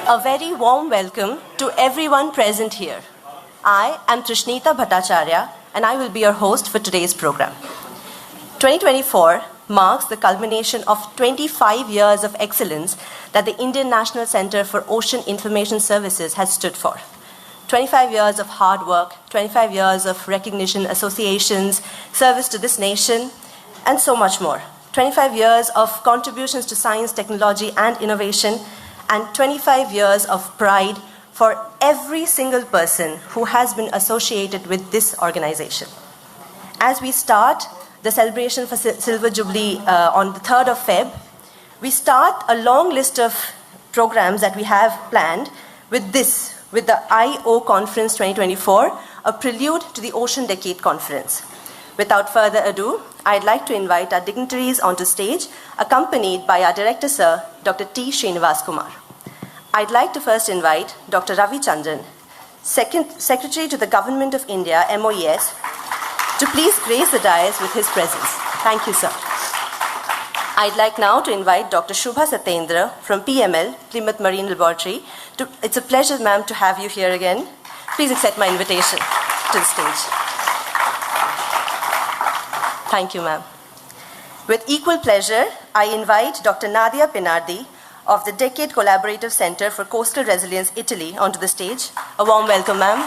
A very warm welcome to everyone present here. I am Trishnita Bhattacharya and I will be your host for today's program. 2024 marks the culmination of 25 years of excellence that the Indian National Centre for Ocean Information Services has stood for. 25 years of hard work, 25 years of recognition, associations, service to this nation, and so much more. 25 years of contributions to science, technology, and innovation, and 25 years of pride for every single person who has been associated with this organization. As we start the celebration for Silver Jubilee on the 3rd of Feb, we start a long list of programs that we have planned with the I.O. Conference 2024, a prelude to the Ocean Decade Conference. Without further ado, I'd like to invite our dignitaries onto stage, accompanied by our Director Sir, Dr. T. Srinivas Kumar. I'd like to first invite Dr. Ravi Chandran, Secretary to the Government of India, MOES, to please grace the dais with his presence. Thank you, sir. I'd like now to invite Dr. Shubha Satyendra from PML, Plymouth Marine Laboratory. It's a pleasure, ma'am, to have you here again. Please accept my invitation to the stage. Thank you, ma'am. With equal pleasure, I invite Dr. Nadia Pinardi of the Decade Collaborative Center for Coastal Resilience, Italy, onto the stage. A warm welcome, ma'am.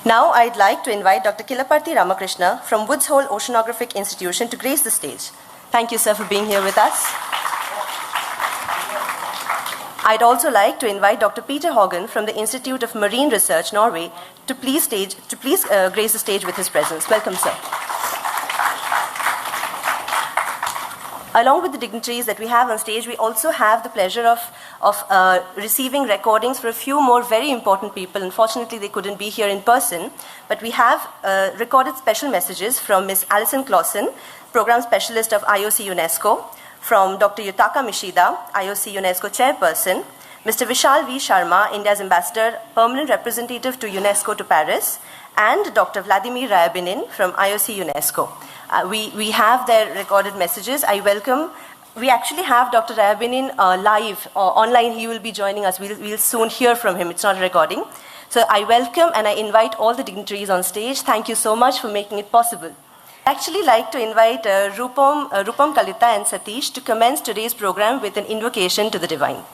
Now I'd like to invite Dr. Kilaparthi Ramakrishna from Woods Hole Oceanographic Institution to grace the stage. Thank you, sir, for being here with us. I'd also like to invite Dr. Peter Haugen from the Institute of Marine Research, Norway, to please grace the stage with his presence. Welcome, sir. Along with the dignitaries that we have on stage, we also have the pleasure of receiving recordings for a few more very important people. Unfortunately, they couldn't be here in person, but we have recorded special messages from Ms. Alison Clausen, Program Specialist of IOC UNESCO, from Dr. Yutaka Mishida, IOC UNESCO Chairperson, Mr. Vishal V. Sharma, India's Ambassador, Permanent Representative to UNESCO to Paris, and Dr. Vladimir Ryabinin from IOC UNESCO. We have their recorded messages. We actually have Dr. Ryabinin live, online. He will be joining us. We'll soon hear from him. It's not a recording. So I welcome and I invite all the dignitaries on stage. Thank you so much for making it possible. I'd actually like to invite Rupam Kalita and Satish to commence today's program with an invocation to the divine.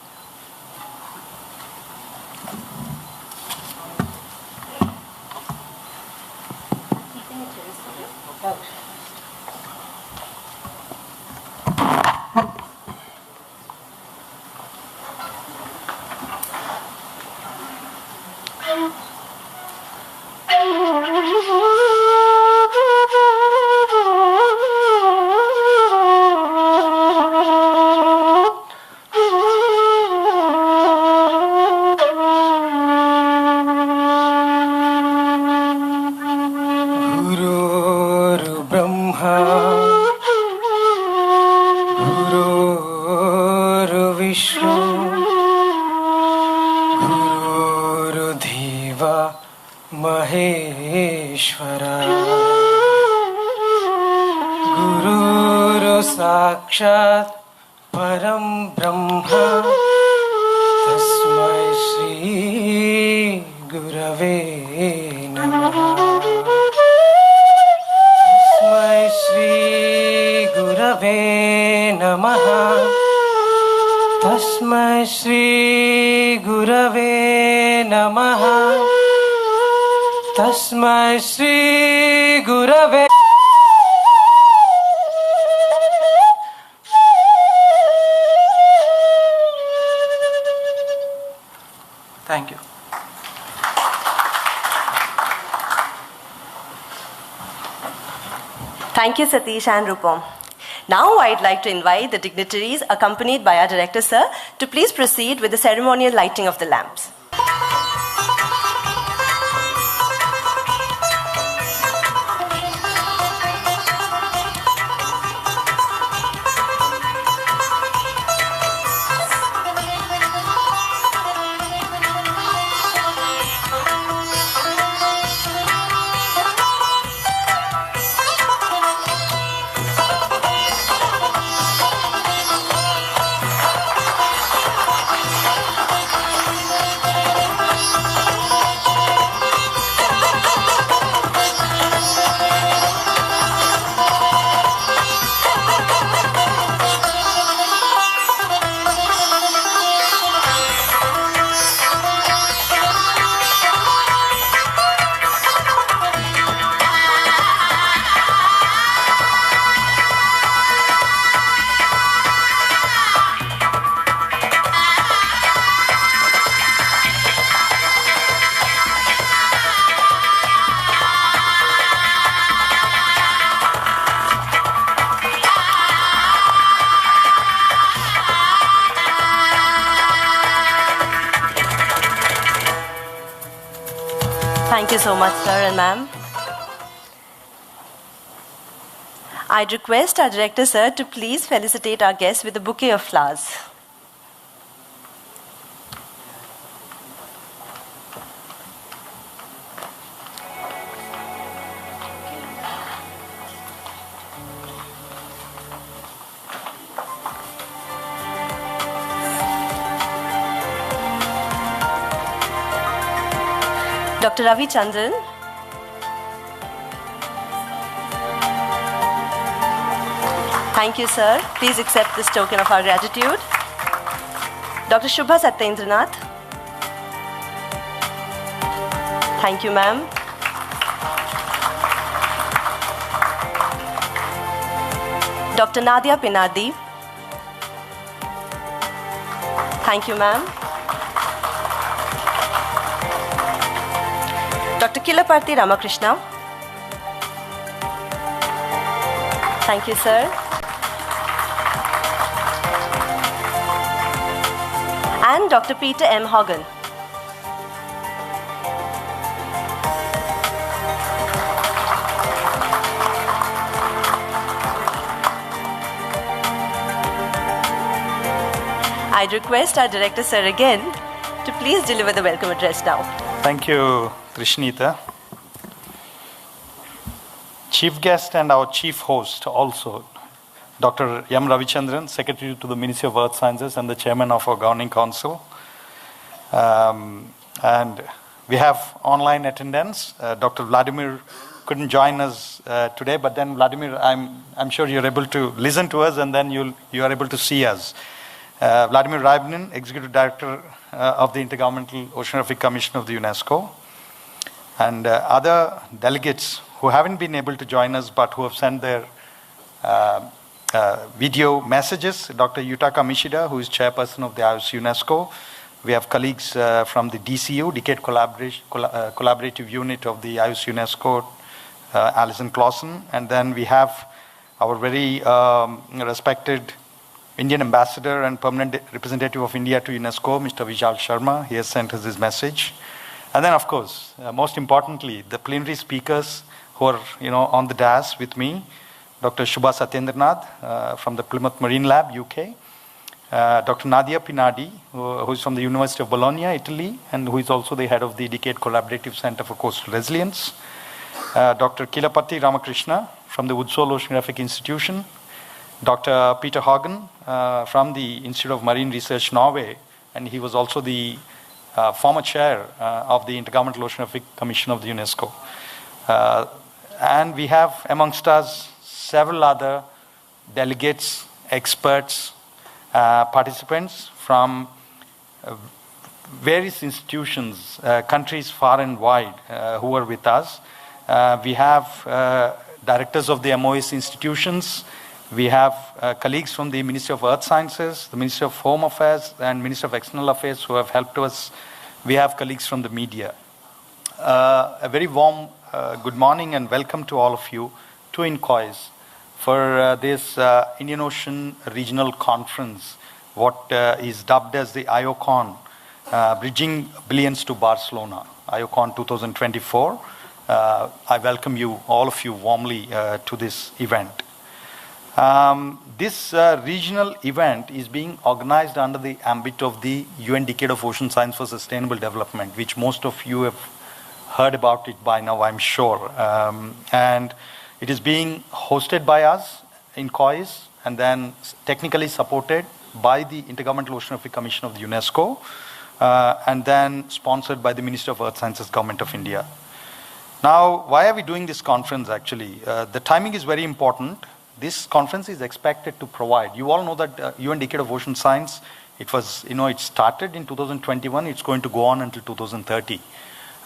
साक्षात् परं ब्रह्म तस्मै श्री गुरवे नमः तस्मै श्री गुरवे नमः तस्मै श्री गुरवे नमः तस्मै श्री गुरवे Thank you. Thank you, Satish and Rupam. Now I'd like to invite the dignitaries, accompanied by our Director Sir, to please proceed with the ceremonial lighting of the lamps. Thank you so much, sir and ma'am. I'd request our director, sir, to please felicitate our guests with a bouquet of flowers. Dr. Ravi Chandran. Thank you, sir. Please accept this token of our gratitude. Dr. Shubha Satyendranath. Thank you, ma'am. Dr. Nadia Pinadi. Thank you, ma'am. Dr. Kilaparthi Ramakrishna. Thank you, sir. And Dr. Peter M. Hogan. I'd request our director, sir, again to please deliver the welcome address now. Thank you, Trishnita. Chief guest and our chief host also, Dr. M. Ravichandran, Secretary to the Ministry of Earth Sciences and the Chairman of our Governing Council. And we have online attendance. Dr. Vladimir couldn't join us today, but then Vladimir, I'm sure you're able to listen to us and then you are able to see us. Vladimir Rybnin, Executive Director of the Intergovernmental Oceanographic Commission of the UNESCO, and other delegates who haven't been able to join us but who have sent their video messages. Dr. Yutaka Mishida, who is Chairperson of the IOS UNESCO. We have colleagues from the DCU, Decade Collaborative Unit of the IOS UNESCO, Alison Clausen. And then we have our very respected Indian Ambassador and Permanent Representative of India to UNESCO, Mr. Vijal Sharma. He has sent us his message. And then, of course, most importantly, the plenary speakers who are on the dais with me, Dr. Shubha Satyendranath from the Plymouth Marine Lab, UK, Dr. Nadia Pinadi, who is from the University of Bologna, Italy, and who is also the head of the Decade Collaborative Center for Coastal Resilience, Dr. Kilaparthi Ramakrishna from the Woodsole Oceanographic Institution, Dr. Peter Hogan from the Institute of Marine Research, Norway, and he was also the former chair of the Intergovernmental Oceanographic Commission of the UNESCO. And we have amongst us several other delegates, experts, participants from various institutions, countries far and wide who are with us. We have directors of the MOS institutions. We have colleagues from the Ministry of Earth Sciences, the Ministry of Home Affairs, and Ministry of External Affairs who have helped us. We have colleagues from the media. A very warm good morning and welcome to all of you to INCOIS for this Indian Ocean Regional Conference, what is dubbed as the IOCON, Bridging Billions to Barcelona, IOCON 2024. I welcome you, all of you, warmly to this event. This regional event is being organized under the ambit of the UN Decade of Ocean Science for Sustainable Development, which most of you have heard about it by now, I'm sure. And it is being hosted by us in COIS and then technically supported by the Intergovernmental Oceanographic Commission of the UNESCO and then sponsored by the Ministry of Earth Sciences, Government of India. Now, why are we doing this conference actually? The timing is very important. This conference is expected to provide, you all know that UN Decade of Ocean Science, it was, it started in 2021, it's going to go on until 2030.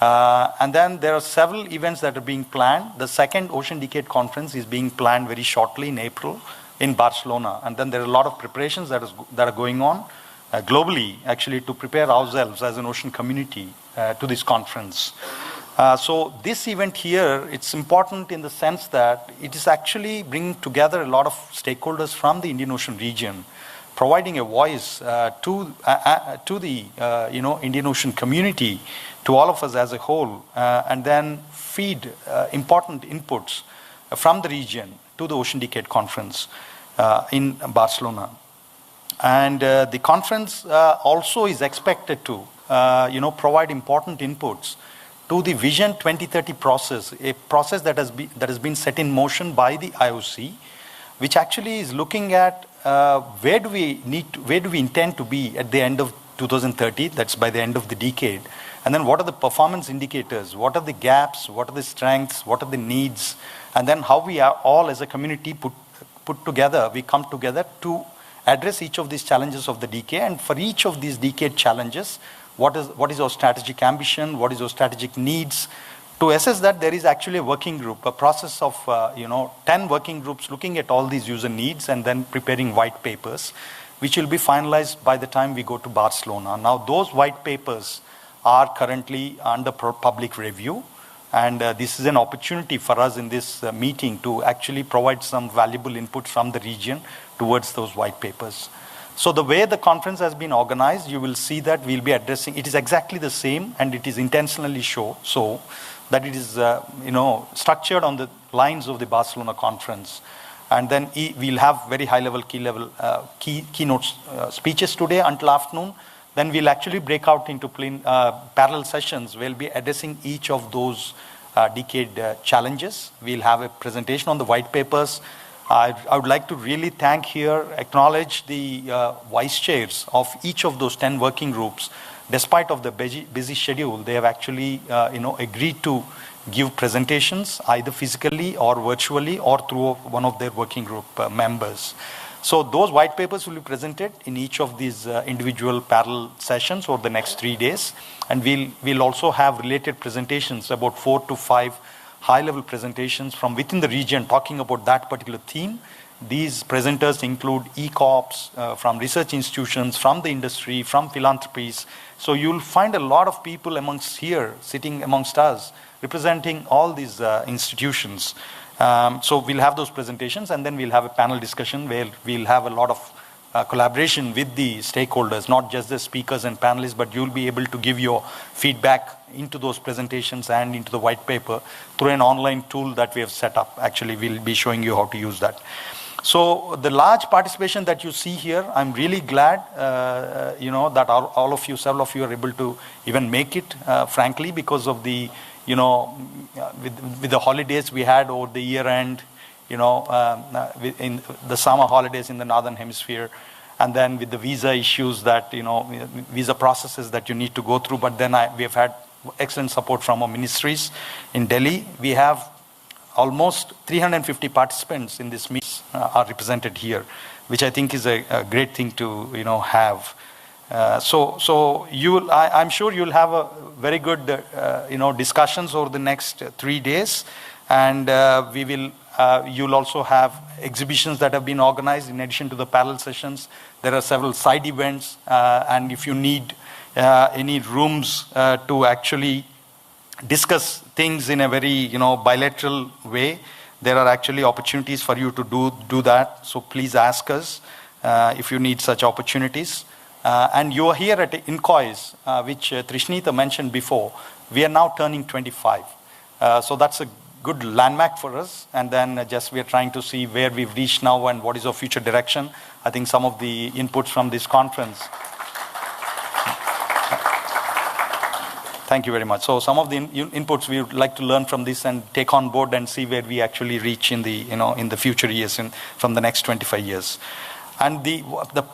And then there are several events that are being planned. The second Ocean Decade Conference is being planned very shortly in April in Barcelona. And then there are a lot of preparations that are going on globally, actually, to prepare ourselves as an ocean community to this conference. So this event here, it's important in the sense that it is actually bringing together a lot of stakeholders from the Indian Ocean region providing a voice to the Indian Ocean community, to all of us as a whole, and then feed important inputs from the region to the Ocean Decade Conference in Barcelona. And the conference also is expected to provide important inputs to the Vision 2030 process, a process that has been set in motion by the IOC, which actually is looking at where do we intend to be at the end of 2030, that's by the end of the decade, and then what are the performance indicators, what are the gaps, what are the strengths, what are the needs, and then how we are all as a community put together, we come together to address each of these challenges of the decade, and for each of these decade challenges, what is our strategic ambition, what is our strategic needs. To assess that, there is actually a working group, a process of 10 working groups looking at all these user needs and then preparing white papers, which will be finalized by the time we go to Barcelona. Now, those white papers are currently under public review, and this is an opportunity for us in this meeting to actually provide some valuable input from the region towards those white papers. So the way the conference has been organized, you will see that we'll be addressing, it is exactly the same, and it is intentionally so that it is structured on the lines of the Barcelona conference. And then we'll have very high-level, keynote speeches today until afternoon. Then we'll actually break out into parallel sessions. We'll be addressing each of those decade challenges. We'll have a presentation on the white papers. I would like to really acknowledge the vice chairs of each of those 10 working groups. Despite of the busy schedule, they have actually agreed to give presentations either physically or virtually or through one of their working group members. So those white papers will be presented in each of these individual parallel sessions over the next 3 days. And we'll also have related presentations, about 4 to 5 high-level presentations from within the region talking about that particular theme. These presenters include e-corps, from research institutions, from the industry, from philanthropies. So you'll find a lot of people sitting amongst us, representing all these institutions. So we'll have those presentations, and then we'll have a panel discussion where we'll have a lot of collaboration with the stakeholders, not just the speakers and panelists, but you'll be able to give your feedback into those presentations and into the white paper through an online tool that we have set up. Actually, we'll be showing you how to use that. So the large participation that you see here, I'm really glad, that all of you, several of you are able to even make it, frankly, because of the, with the holidays we had over the year end, in the summer holidays in the Northern Hemisphere, and then with the visa issues that, visa processes that you need to go through. But then we have had excellent support from our ministries in Delhi. We have almost 350 participants in this meeting are represented here, which I think is a great thing to have. So I'm sure you'll have a very good discussions over the next 3 days, and you'll also have exhibitions that have been organized in addition to the parallel sessions. There are several side events, and if you need any rooms to actually discuss things in a very bilateral way, there are actually opportunities for you to do that. So please ask us if you need such opportunities. And you are here at INCOIS, which Trishnita mentioned before. We are now turning 25. So that's a good landmark for us. And then we are trying to see where we've reached now and what is our future direction. I think some of the inputs from this conference. Thank you very much. So some of the inputs we would like to learn from this and take on board and see where we actually reach in the in the future years from the next 25 years. And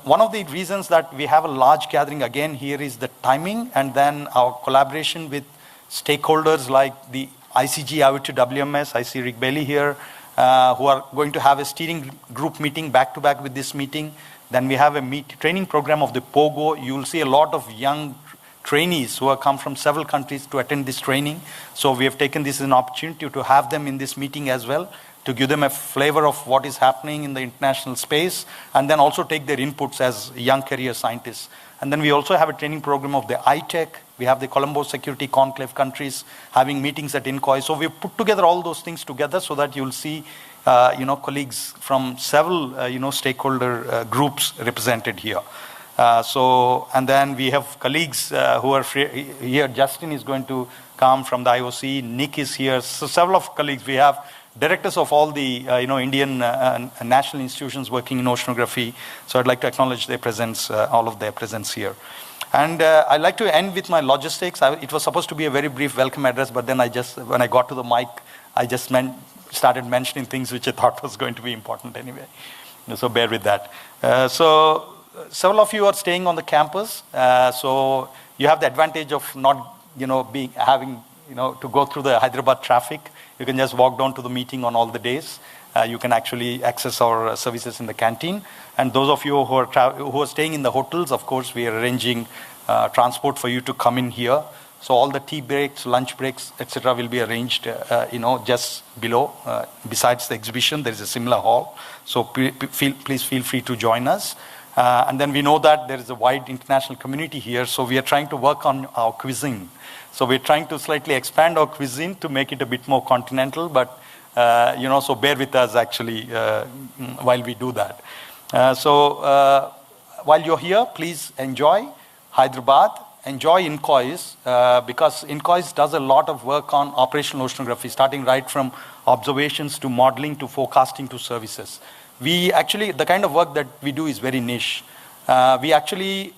one of the reasons that we have a large gathering again here is the timing, and then our collaboration with stakeholders like the ICG, IoT WMS. I see Rick Bailey here, who are going to have a steering group meeting back to back with this meeting. Then we have a training program of the POGO. You will see a lot of young trainees who have come from several countries to attend this training. So we have taken this as an opportunity to have them in this meeting as well, to give them a flavor of what is happening in the international space, and then also take their inputs as young career scientists. And then we also have a training program of the ITEC. We have the Colombo Security Conclave countries having meetings at INCOI. So we've put together all those things together so that you'll see colleagues from several, stakeholder groups represented here. And then we have colleagues who are here. Justin is going to come from the IOC. Nick is here. So several of colleagues. We have directors of all the, Indian national institutions working in oceanography. So I'd like to acknowledge their presence, all of their presence here. And I'd like to end with my logistics. It was supposed to be a very brief welcome address, but then when I got to the mic, I just started mentioning things which I thought was going to be important anyway. So bear with that. So several of you are staying on the campus. So you have the advantage of not, having, to go through the Hyderabad traffic. You can just walk down to the meeting on all the days. You can actually access our services in the canteen. And those of you who are staying in the hotels, of course, we are arranging transport for you to come in here. So all the tea breaks, lunch breaks, etc., will be arranged, just below. Besides the exhibition, there is a similar hall. So please feel free to join us. And then we know that there is a wide international community here. So we are trying to work on our cuisine. So we're trying to slightly expand our cuisine to make it a bit more continental. But, so bear with us actually while we do that. While you're here, please enjoy Hyderabad. Enjoy INCOIS because INCOIS does a lot of work on operational oceanography, starting right from observations to modeling to forecasting to services. We actually, the kind of work that we do is very niche. We actually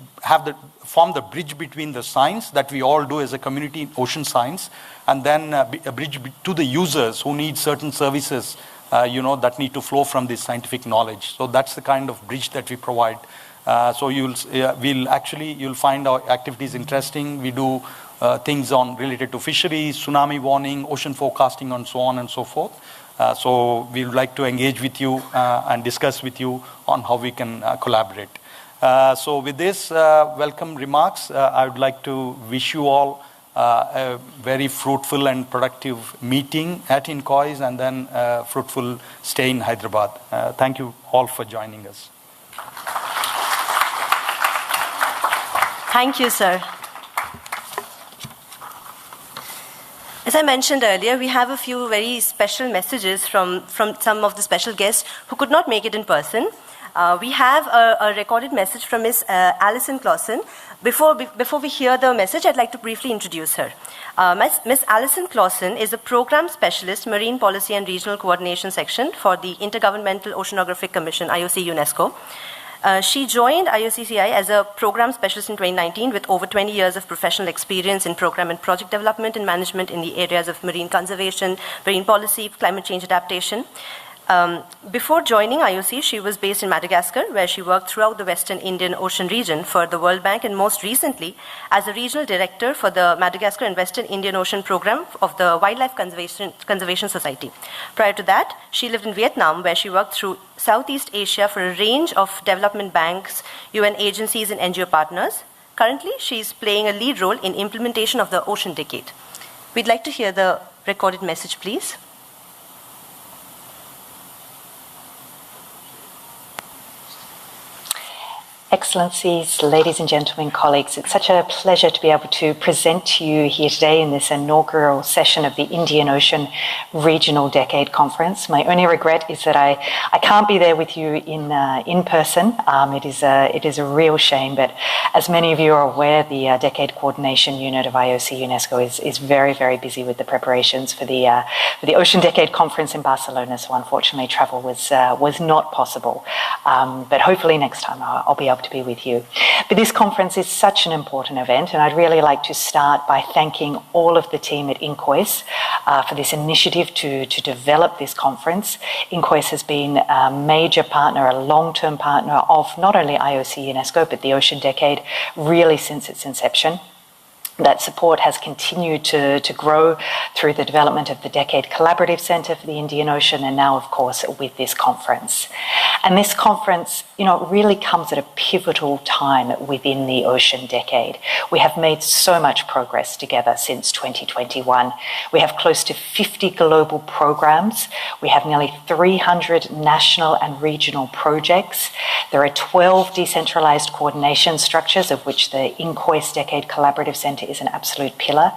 form the bridge between the science that we all do as a community in ocean science, and then a bridge to the users who need certain services, that need to flow from this scientific knowledge. So that's the kind of bridge that we provide. So you'll find our activities interesting. We do things related to fisheries, tsunami warning, ocean forecasting, and so on and so forth. So we would like to engage with you and discuss with you on how we can collaborate. So with this welcome remarks, I would like to wish you all a very fruitful and productive meeting at INCOIS and then fruitful stay in Hyderabad. Thank you all for joining us. Thank you, sir. As I mentioned earlier, we have a few very special messages from some of the special guests who could not make it in person. We have a recorded message from Ms. Alison Clausen. Before we hear the message, I'd like to briefly introduce her. Ms. Alison Clausen is a program specialist, Marine Policy and Regional Coordination Section for the Intergovernmental Oceanographic Commission, IOC UNESCO. She joined IOCCI as a program specialist in 2019 with over 20 years of professional experience in program and project development and management in the areas of marine conservation, marine policy, climate change adaptation. Before joining IOC, she was based in Madagascar, where she worked throughout the Western Indian Ocean region for the World Bank, and most recently as a regional director for the Madagascar and Western Indian Ocean program of the Wildlife Conservation Society. Prior to that, she lived in Vietnam, where she worked through Southeast Asia for a range of development banks, UN agencies, and NGO partners. Currently, she is playing a lead role in implementation of the Ocean Decade. We'd like to hear the recorded message, please. Excellencies, ladies and gentlemen, colleagues, it's such a pleasure to be able to present to you here today in this inaugural session of the Indian Ocean Regional Decade Conference. My only regret is that I can't be there with you in person. It is a real shame, but as many of you are aware, the Decade Coordination Unit of IOC UNESCO is very, very busy with the preparations for the Ocean Decade Conference in Barcelona, so unfortunately travel was not possible. But hopefully next time I'll be able to be with you. But this conference is such an important event, and I'd really like to start by thanking all of the team at INCOIS for this initiative to develop this conference. INCOIS has been a major partner, a long-term partner of not only IOC UNESCO, but the Ocean Decade, really since its inception. That support has continued to grow through the development of the Decade Collaborative Centre for the Indian Ocean, and now, of course, with this conference. And this conference, really comes at a pivotal time within the Ocean Decade. We have made so much progress together since 2021. We have close to 50 global programs. We have nearly 300 national and regional projects. There are 12 decentralised coordination structures, of which the INCOIS Decade Collaborative Centre is an absolute pillar.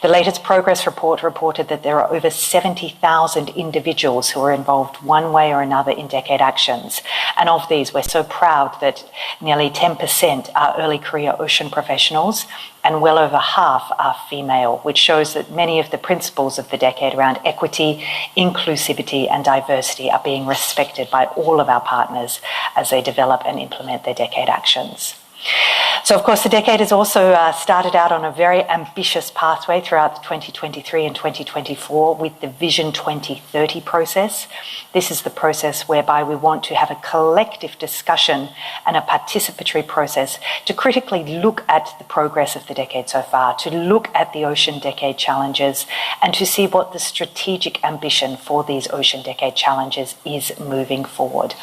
The latest progress report reported that there are over 70,000 individuals who are involved one way or another in decade actions. And of these, we're so proud that nearly 10% are early career ocean professionals and well over half are female, which shows that many of the principles of the decade around equity, inclusivity and diversity are being respected by all of our partners as they develop and implement their decade actions. So, of course, the decade has also started out on a very ambitious pathway throughout 2023 and 2024 with the Vision 2030 process. This is the process whereby we want to have a collective discussion and a participatory process to critically look at the progress of the decade so far, to look at the Ocean Decade Challenges and to see what the strategic ambition for these Ocean Decade Challenges is moving forward.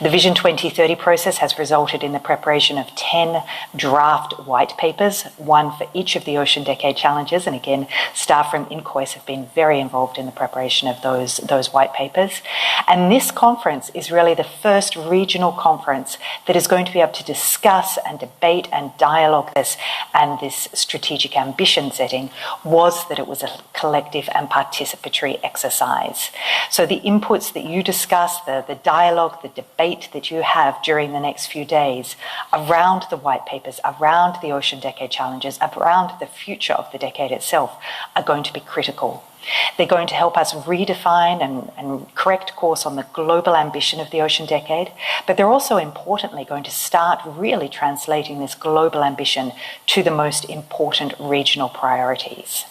The Vision 2030 process has resulted in the preparation of 10 draft white papers, one for each of the Ocean Decade Challenges, and again, staff from INCOIS have been very involved in the preparation of those white papers. And this conference is really the first regional conference that is going to be able to discuss and debate and dialogue this, and this strategic ambition setting was that it was a collective and participatory exercise. So the inputs that you discuss, the dialogue, the debate that you have during the next few days around the white papers, around the Ocean Decade Challenges, around the future of the decade itself are going to be critical. They're going to help us redefine and correct course on the global ambition of the Ocean Decade, but they're also importantly going to start really translating this global ambition to the most important regional priorities.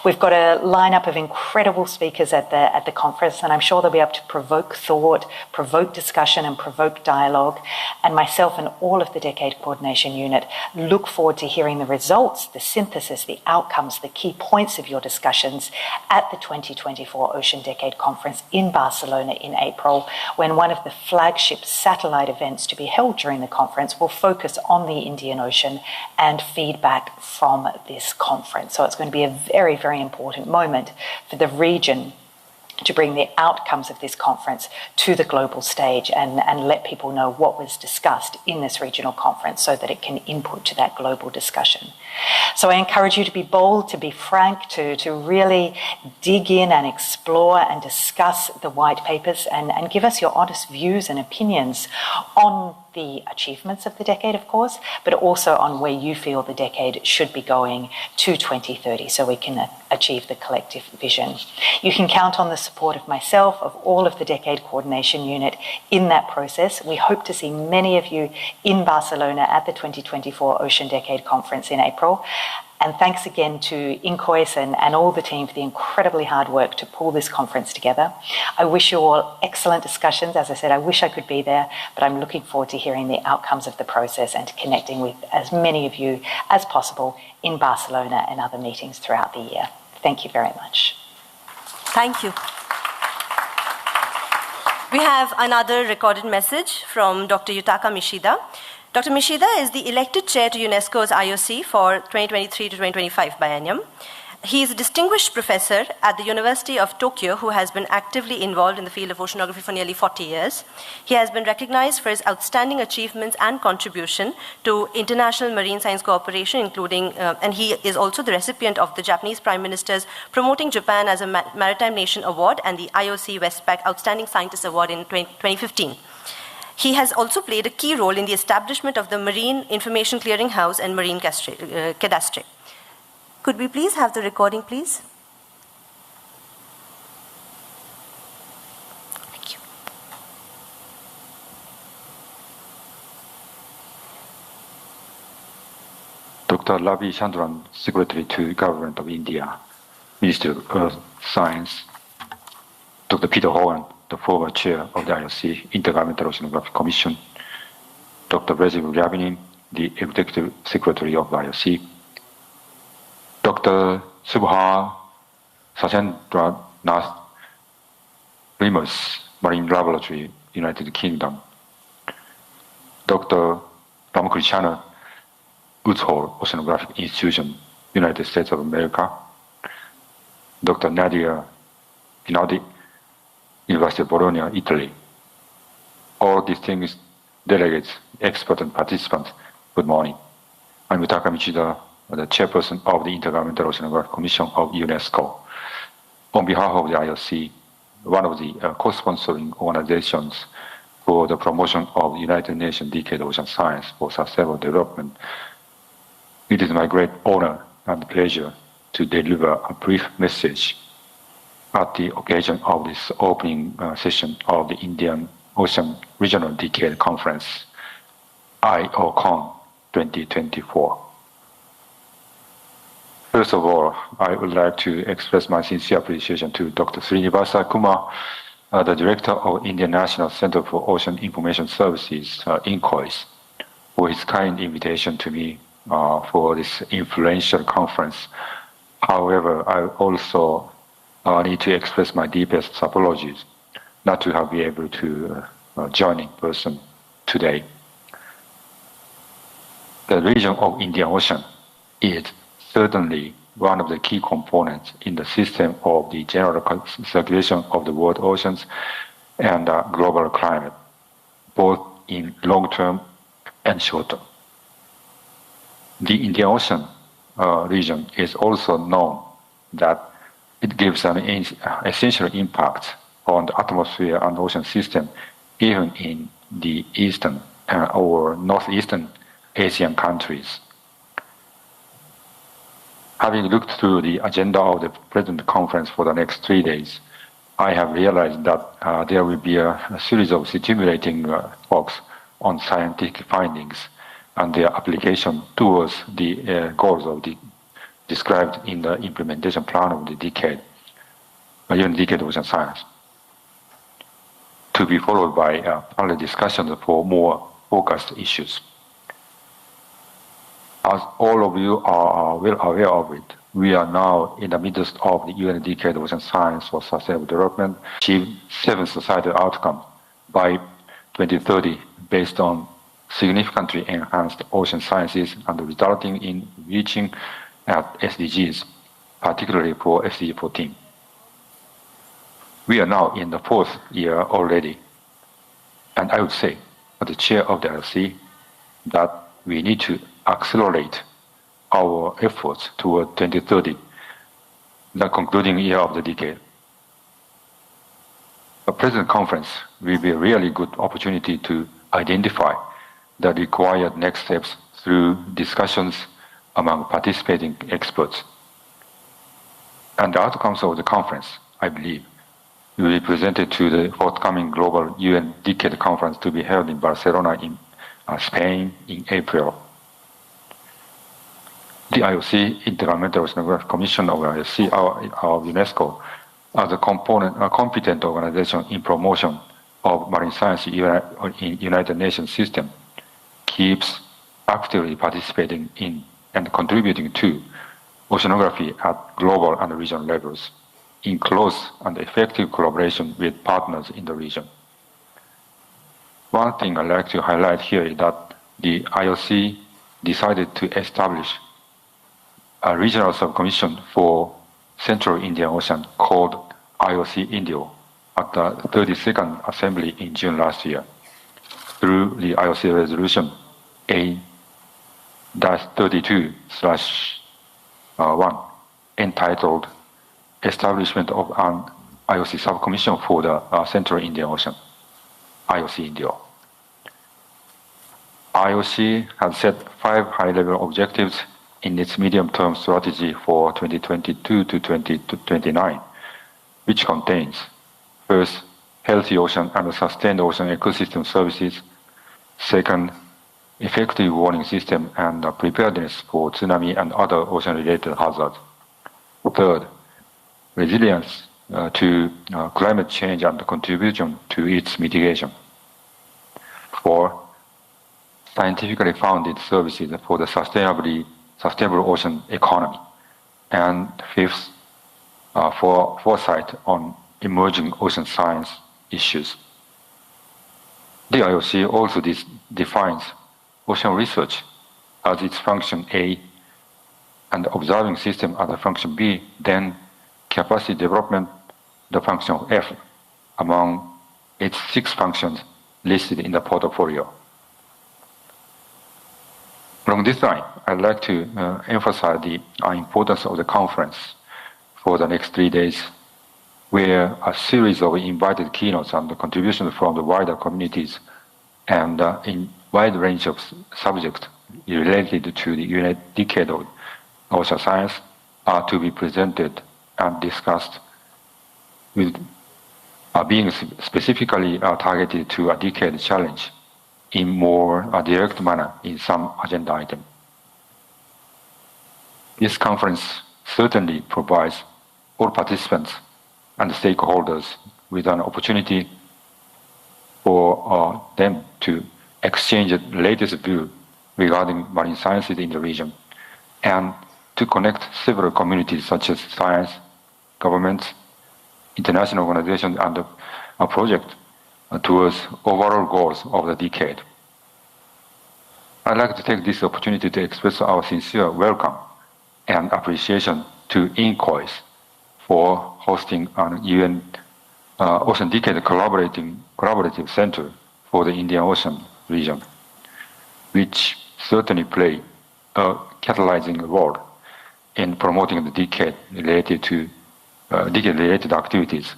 We've got a lineup of incredible speakers at the conference, and I'm sure they'll be able to provoke thought, provoke discussion and provoke dialogue. And myself and all of the Decade Coordination Unit look forward to hearing the results, the synthesis, the outcomes, the key points of your discussions at the 2024 Ocean Decade Conference in Barcelona in April, when one of the flagship satellite events to be held during the conference will focus on the Indian Ocean and feedback from this conference. So it's going to be a very, very important moment for the region to bring the outcomes of this conference to the global stage and let people know what was discussed in this regional conference so that it can input to that global discussion. So I encourage you to be bold, to be frank, to really dig in and explore and discuss the white papers and give us your honest views and opinions on the achievements of the decade, of course, but also on where you feel the decade should be going to 2030 so we can achieve the collective vision. You can count on the support of myself, of all of the Decade Coordination Unit in that process. We hope to see many of you in Barcelona at the 2024 Ocean Decade Conference in April. And thanks again to INCOIS and all the team for the incredibly hard work to pull this conference together. I wish you all excellent discussions. As I said, I wish I could be there, but I'm looking forward to hearing the outcomes of the process and connecting with as many of you as possible in Barcelona and other meetings throughout the year. Thank you very much. Thank you. We have another recorded message from Dr. Yutaka Mishida. Dr. Mishida is the elected chair to UNESCO's IOC for 2023 to 2025 biennium. He is a distinguished professor at the University of Tokyo who has been actively involved in the field of oceanography for nearly 40 years. He has been recognized for his outstanding achievements and contribution to international marine science cooperation, including, and he is also the recipient of the Japanese Prime Minister's Promoting Japan as a Maritime Nation Award and the IOC Westpac Outstanding Scientist Award in 2015. He has also played a key role in the establishment of the Marine Information Clearinghouse and Marine Cadastre. Could we please have the recording, please? Thank you. Dr. Ravi Chandran, Secretary to Government of India, Minister of Earth Science, Dr. Peter Hogan, the former chair of the IOC Intergovernmental Oceanographic Commission, Dr. Rajiv Ryabinin, the Executive Secretary of the IOC, Dr. Subha Sachendra Nath, Remus Marine Laboratory, United Kingdom, Dr. Ramakrishna, Woods Hole Oceanographic Institution, United States of America, Dr. Nadia Pinaldi, University of Bologna, Italy. All distinguished delegates, experts, and participants, good morning. I'm Yutaka Michida, the chairperson of the Intergovernmental Oceanographic Commission of UNESCO. On behalf of the IOC, one of the co-sponsoring organizations for the promotion of the United Nations Decade Ocean Science for Sustainable Development, it is my great honor and pleasure to deliver a brief message at the occasion of this opening session of the Indian Ocean Regional Decade Conference, IOCON 2024. First of all, I would like to express my sincere appreciation to Dr. Srinivasa Kumar, the Director of Indian National Center for Ocean Information Services, INCOIS, for his kind invitation to me for this influential conference. However, I also need to express my deepest apologies not to have been able to join in person today. The region of Indian Ocean is certainly one of the key components in the system of the general circulation of the world oceans and global climate, both in long term and short term. The Indian Ocean region is also known that it gives an essential impact on the atmosphere and ocean system, even in the eastern or northeastern Asian countries. Having looked through the agenda of the present conference for the next 3 days, I have realized that there will be a series of stimulating talks on scientific findings and their application towards the goals of the described in the implementation plan of the decade, UN Decade Ocean Science, to be followed by panel discussions for more focused issues. As all of you are well aware of it, we are now in the midst of the UN Decade Ocean Science for Sustainable Development, achieve 7 societal outcomes by 2030 based on significantly enhanced ocean sciences and resulting in reaching at SDGs, particularly for SDG 14. We are now in the 4th year already, and I would say, as the chair of the IOC, that we need to accelerate our efforts toward 2030, the concluding year of the decade. The present conference will be a really good opportunity to identify the required next steps through discussions among participating experts. And the outcomes of the conference, I believe, will be presented to the forthcoming Global UN Decade Conference to be held in Barcelona in Spain in April. The IOC, Intergovernmental Oceanographic Commission of IOC, of UNESCO, as a competent organization in promotion of marine science in United Nations system, keeps actively participating in and contributing to oceanography at global and regional levels, in close and effective collaboration with partners in the region. One thing I'd like to highlight here is that the IOC decided to establish a regional subcommission for Central Indian Ocean called IOC Indio at the 32nd Assembly in June last year through the IOC Resolution A-32/1 entitled Establishment of an IOC Subcommission for the Central Indian Ocean, IOC Indio. IOC has set 5 high-level objectives in its medium-term strategy for 2022 to 2029, which contains, first, healthy ocean and sustained ocean ecosystem services; second, effective warning system and preparedness for tsunami and other ocean-related hazards; third, resilience to climate change and contribution to its mitigation; fourth, scientifically founded services for the sustainable ocean economy; and fifth, for foresight on emerging ocean science issues. The IOC also defines ocean research as its function A and observing system as a function B, then capacity development, the function of F, among its 6 functions listed in the portfolio. Along this line, I'd like to emphasize the importance of the conference for the next 3 days, where a series of invited keynotes and contributions from the wider communities and in wide range of subjects related to the decade of ocean science are to be presented and discussed, with being specifically targeted to a decade challenge in more direct manner in some agenda item. This conference certainly provides all participants and stakeholders with an opportunity for them to exchange the latest view regarding marine sciences in the region and to connect several communities such as science, governments, international organizations, and a project towards overall goals of the decade. I'd like to take this opportunity to express our sincere welcome and appreciation to INCOIS for hosting an UN Ocean Decade collaborative center for the Indian Ocean region, which certainly play a catalyzing role in promoting the decade-related activities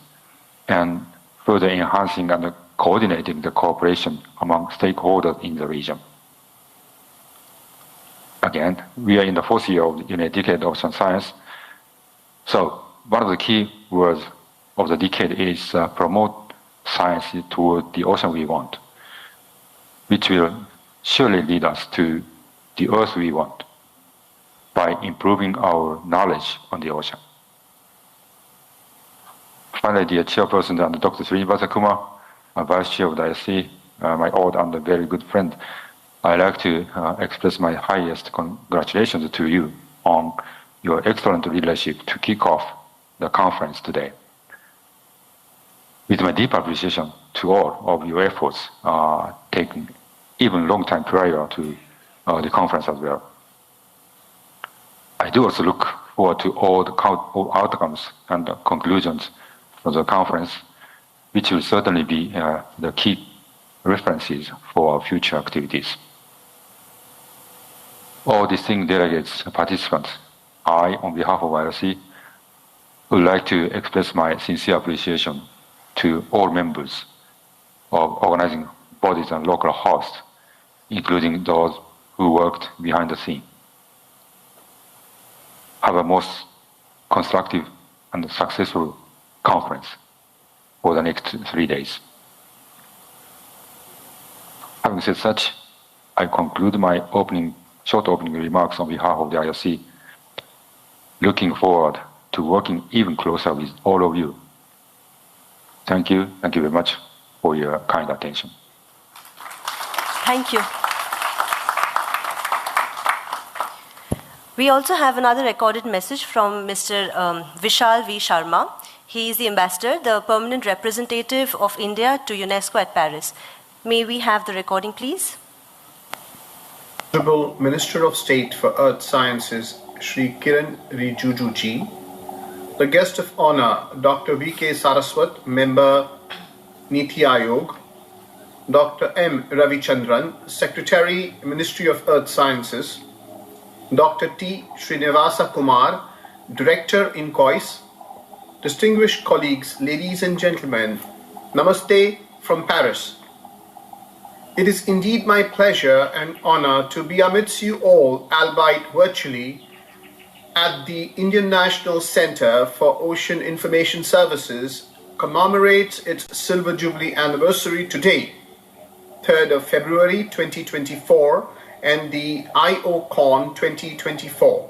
and further enhancing and coordinating the cooperation among stakeholders in the region. Again, we are in the 4th year of the decade of ocean science, so one of the key words of the decade is promote science toward the ocean we want, which will surely lead us to the earth we want by improving our knowledge on the ocean. Finally, dear Chairperson and Dr. Srinivasa Kumar, Vice Chair of the ISC, my old and very good friend, I'd like to express my highest congratulations to you on your excellent leadership to kick off the conference today. With my deep appreciation to all of your efforts taken even long time prior to the conference as well. I do also look forward to all the outcomes and the conclusions of the conference, which will certainly be the key references for our future activities. All distinguished delegates, participants, I, on behalf of IRC, would like to express my sincere appreciation to all members of organizing bodies and local hosts, including those who worked behind the scene. Have a most constructive and successful conference for the next 3 days. Having said such, I conclude my short opening remarks on behalf of the IRC, looking forward to working even closer with all of you. Thank you very much for your kind attention. Thank you. We also have another recorded message from Mr. Vishal V. Sharma. He is the ambassador, the permanent representative of India to UNESCO at Paris. May we have the recording, please? Honorable Minister of State for Earth Sciences, Shri Kiran Rijiju ji, the guest of honor, Dr. V.K. Saraswat, member Niti Aayog, Dr. M. Ravichandran, Secretary, Ministry of Earth Sciences, Dr. T. Srinivasa Kumar, Director, INCOIS, distinguished colleagues, ladies and gentlemen, Namaste from Paris. It is indeed my pleasure and honor to be amidst you all, albeit virtually, at the Indian National Center for Ocean Information Services commemorates its Silver Jubilee anniversary today, 3rd of February 2024, and the IOCON 2024.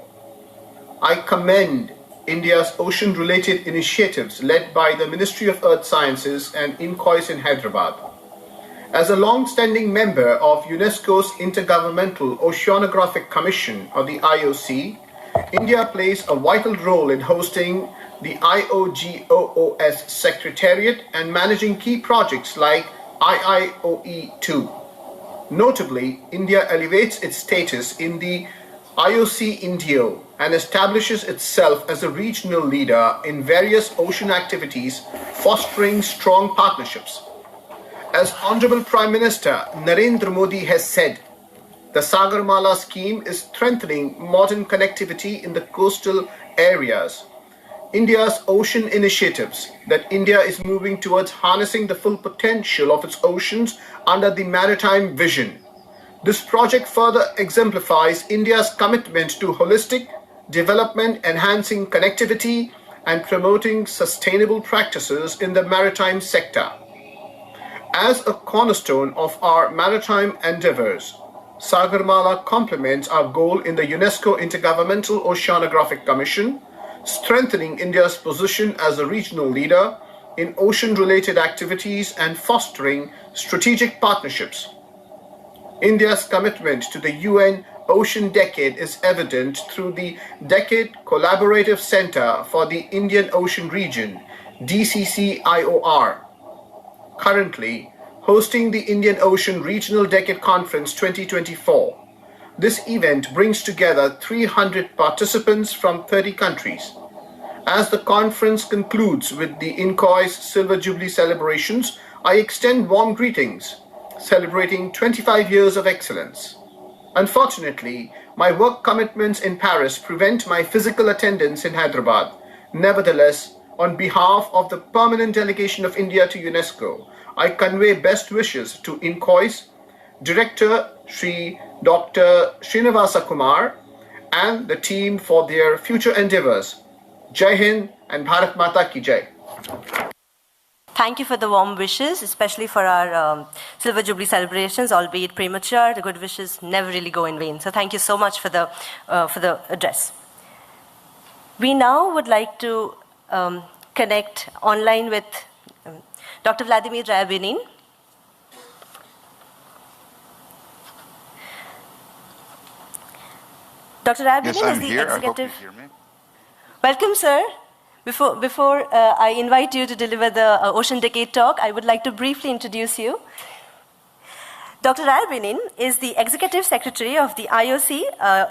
I commend India's ocean-related initiatives led by the Ministry of Earth Sciences and INCOIS in Hyderabad. As a long-standing member of UNESCO's Intergovernmental Oceanographic Commission, or the IOC, India plays a vital role in hosting the IOGOOS Secretariat and managing key projects like IIOE2. Notably, India elevates its status in the IOC Indio and establishes itself as a regional leader in various ocean activities, fostering strong partnerships. As Honorable Prime Minister Narendra Modi has said, The Sagarmala scheme is strengthening modern connectivity in the coastal areas. India's ocean initiatives, that India is moving towards harnessing the full potential of its oceans under the maritime vision. This project further exemplifies India's commitment to holistic development, enhancing connectivity and promoting sustainable practices in the maritime sector. As a cornerstone of our maritime endeavors, Sagarmala complements our goal in the UNESCO Intergovernmental Oceanographic Commission, strengthening India's position as a regional leader in ocean-related activities and fostering strategic partnerships. India's commitment to the UN Ocean Decade is evident through the Decade Collaborative Center for the Indian Ocean Region, DCCIOR, currently hosting the Indian Ocean Regional Decade Conference 2024. This event brings together 300 participants from 30 countries. As the conference concludes with the INCOI's Silver Jubilee celebrations, I extend warm greetings, celebrating 25 years of excellence. Unfortunately, my work commitments in Paris prevent my physical attendance in Hyderabad. Nevertheless, on behalf of the permanent delegation of India to UNESCO, I convey best wishes to INCOI's Director Sri Dr. Srinivasa Kumar and the team for their future endeavors. Jai Hind and Bharat Mata Ki Jai. Thank you for the warm wishes, especially for our Silver Jubilee celebrations, albeit premature. The good wishes never really go in vain. So thank you so much for the address. We now would like to connect online with Dr. Vladimir Ryabinin. Dr. Ryabinin Yes, I'm is the here. executive. I hope you hear me. Welcome, sir. Before I invite you to deliver the Ocean Decade talk, I would like to briefly introduce you. Dr. Ryabinin is the Executive Secretary of the IOC,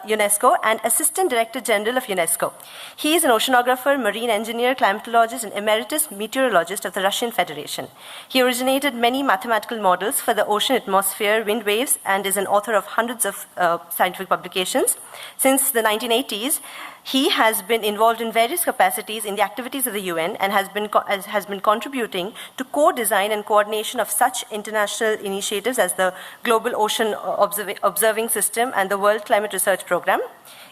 UNESCO, and Assistant Director General of UNESCO. He is an oceanographer, marine engineer, climatologist, and emeritus meteorologist of the Russian Federation. He originated many mathematical models for the ocean atmosphere, wind waves, and is an author of hundreds of scientific publications. Since the 1980s, he has been involved in various capacities in the activities of the UN and has been contributing to co-design and coordination of such international initiatives as the Global Ocean Observing System and the World Climate Research Program.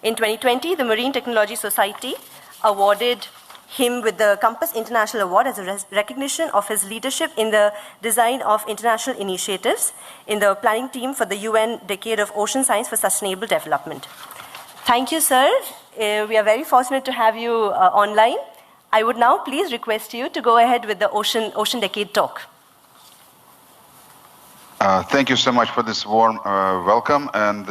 In 2020, the Marine Technology Society awarded him with the Compass International Award as a recognition of his leadership in the design of international initiatives in the planning team for the UN Decade of Ocean Science for Sustainable Development. Thank you, sir. We are very fortunate to have you online. I would now please request you to go ahead with the Ocean Decade talk. Thank you so much for this warm welcome. And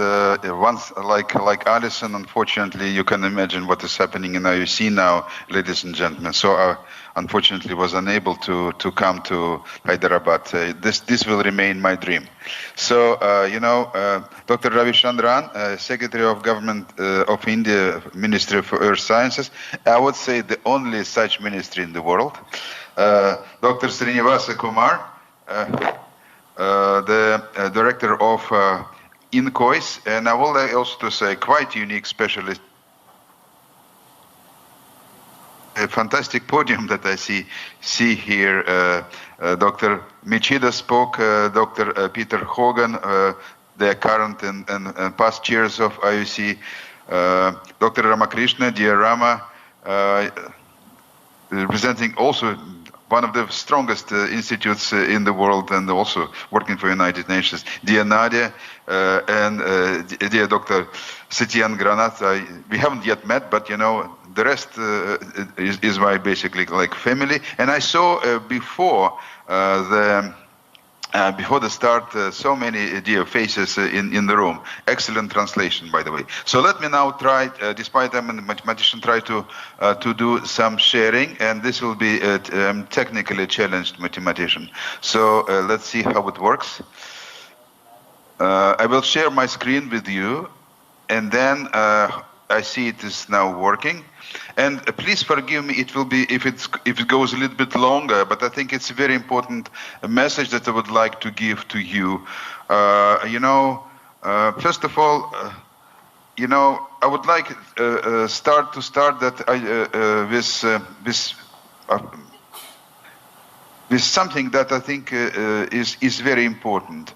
once, like Alison, unfortunately, you can imagine what is happening in IOC now, ladies and gentlemen. So unfortunately, was unable to come to Hyderabad. This will remain my dream. So, Dr. Ravi Chandran, Secretary of Government of India, Ministry for Earth Sciences, I would say the only such ministry in the world. Dr. Srinivasa Kumar, the director of INCOIS, and I would like also to say quite unique specialist. A fantastic podium that I see here. Dr. Michida spoke, Dr. Peter Hogan, the current and past chairs of IOC, Dr. Ramakrishna, dear Rama, representing also one of the strongest institutes in the world and also working for United Nations, dear Nadia, and dear Dr. Setyan Granat. We haven't yet met, but the rest is my basically like family. And I saw before the start so many dear faces in the room. Excellent translation, by the way. So let me now try, despite I'm a mathematician, try to do some sharing, and this will be a technically challenged mathematician. So let's see how it works. I will share my screen with you, and then I see it is now working. And please forgive me, it will be if it goes a little bit longer, but I think it's a very important message that I would like to give to you. First of all, I would like start with something that I think is very important.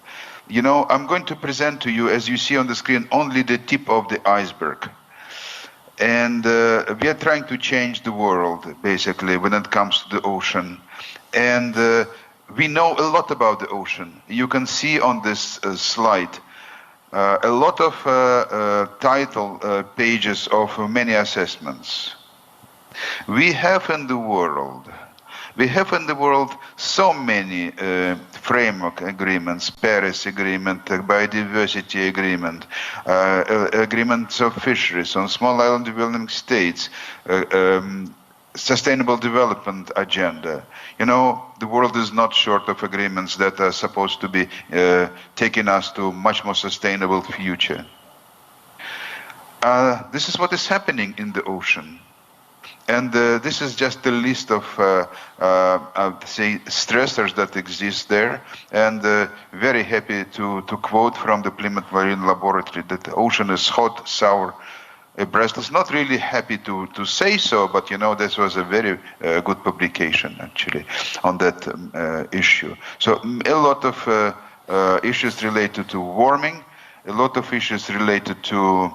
I'm going to present to you, as you see on the screen, only the tip of the iceberg. And we are trying to change the world, basically, when it comes to the ocean. And we know a lot about the ocean. You can see on this slide a lot of title pages of many assessments. We have in the world so many framework agreements: Paris Agreement, Biodiversity Agreement, agreements of fisheries on small island developing states, Sustainable Development Agenda. The world is not short of agreements that are supposed to be taking us to a much more sustainable future. This is what is happening in the ocean. And this is just a list of, say, stressors that exist there. And very happy to quote from the Plymouth Marine Laboratory that the ocean is hot, sour, Brussels. Not really happy to say so, but this was a very good publication actually on that issue. So a lot of issues related to warming, a lot of issues related to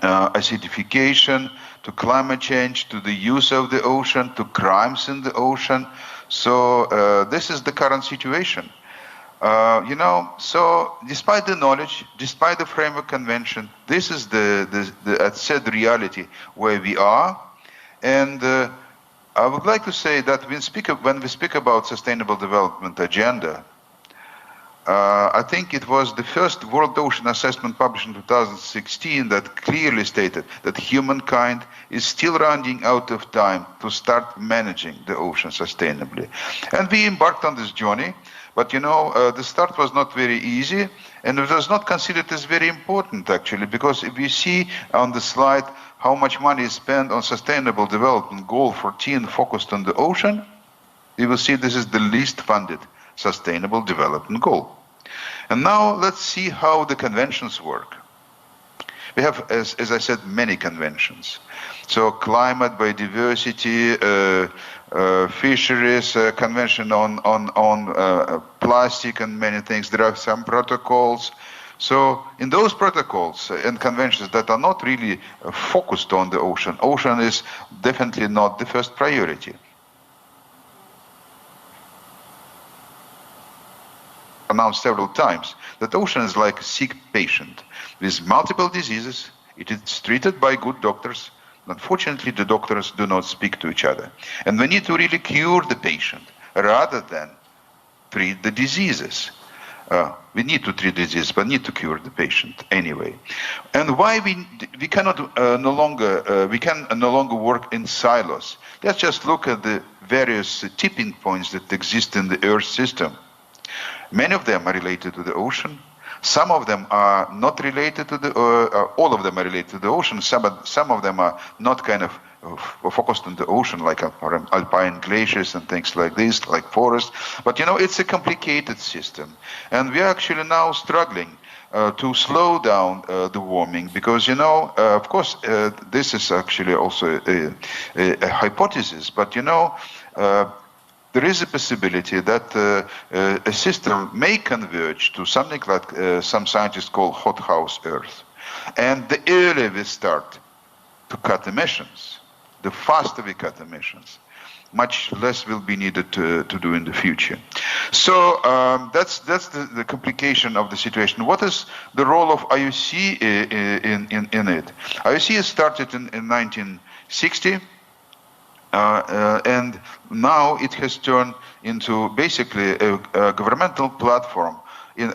acidification, to climate change, to the use of the ocean, to crimes in the ocean. So this is the current situation. So despite the knowledge, despite the framework convention, this is the sad reality where we are. And I would like to say that when we speak about Sustainable Development Agenda, I think it was the first World Ocean Assessment published in 2016 that clearly stated that humankind is still running out of time to start managing the ocean sustainably. And we embarked on this journey, but the start was not very easy, and it was not considered as very important actually, because if you see on the slide how much money is spent on Sustainable Development Goal 14 focused on the ocean, you will see this is the least funded Sustainable Development Goal. And now let's see how the conventions work. We have, as I said, many conventions. So climate, biodiversity, fisheries, convention on plastic and many things. There are some protocols. So in those protocols and conventions that are not really focused on the ocean, ocean is definitely not the first priority. Announced several times that ocean is like a sick patient with multiple diseases. It is treated by good doctors. Unfortunately, the doctors do not speak to each other. And we need to really cure the patient rather than treat the diseases. We need to treat disease, but need to cure the patient anyway. And why we cannot no longer work in silos? Let's just look at the various tipping points that exist in the Earth system. Many of them are related to the ocean. Some of them are not related to the, all of them are related to the ocean. Some of them are not kind of focused on the ocean, like alpine glaciers and things like this, like forests. But it's a complicated system. And we are actually now struggling to slow down the warming because, of course, this is actually also a hypothesis, but there is a possibility that a system may converge to something like some scientists call hothouse Earth. And the earlier we start to cut emissions, the faster we cut emissions, much less will be needed to do in the future. So that's the complication of the situation. What is the role of IUC in it? IUC started in 1960. And now it has turned into basically a governmental platform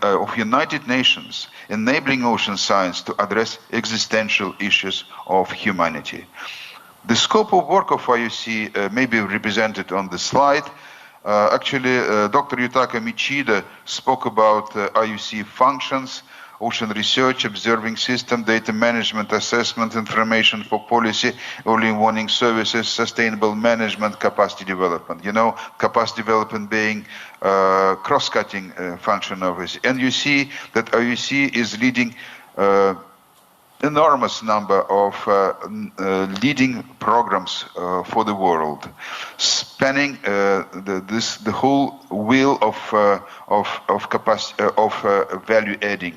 of United Nations, enabling ocean science to address existential issues of humanity. The scope of work of IUC may be represented on the slide. Actually, Dr. Yutaka Michida spoke about IUC functions. ocean research, observing system, data management, assessment, information for policy, early warning services, sustainable management, capacity development. You know, capacity development being cross-cutting function of it. And you see that IUC is leading enormous number of leading programs for the world, spanning the whole wheel of capacity of value adding.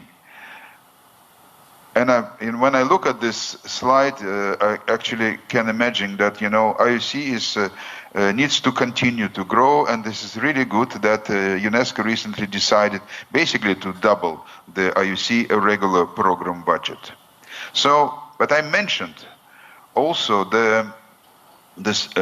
And when I look at this slide, I actually can imagine that IUC needs to continue to grow, and this is really good that UNESCO recently decided basically to double the IUC regular program budget. So, but I mentioned also this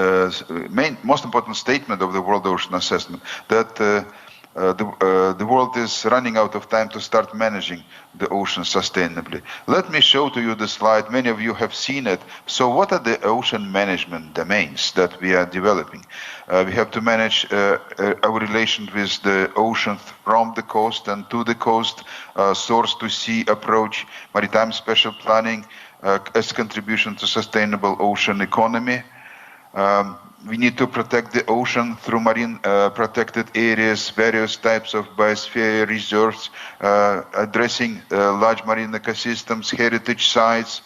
most important statement of the World Ocean Assessment, that the world is running out of time to start managing the ocean sustainably. Let me show to you the slide. Many of you have seen it. So what are the ocean management domains that we are developing? We have to manage our relation with the ocean from the coast and to the coast, source to sea approach, maritime special planning as contribution to sustainable ocean economy. We need to protect the ocean through marine protected areas, various types of biosphere reserves, addressing large marine ecosystems, heritage sites,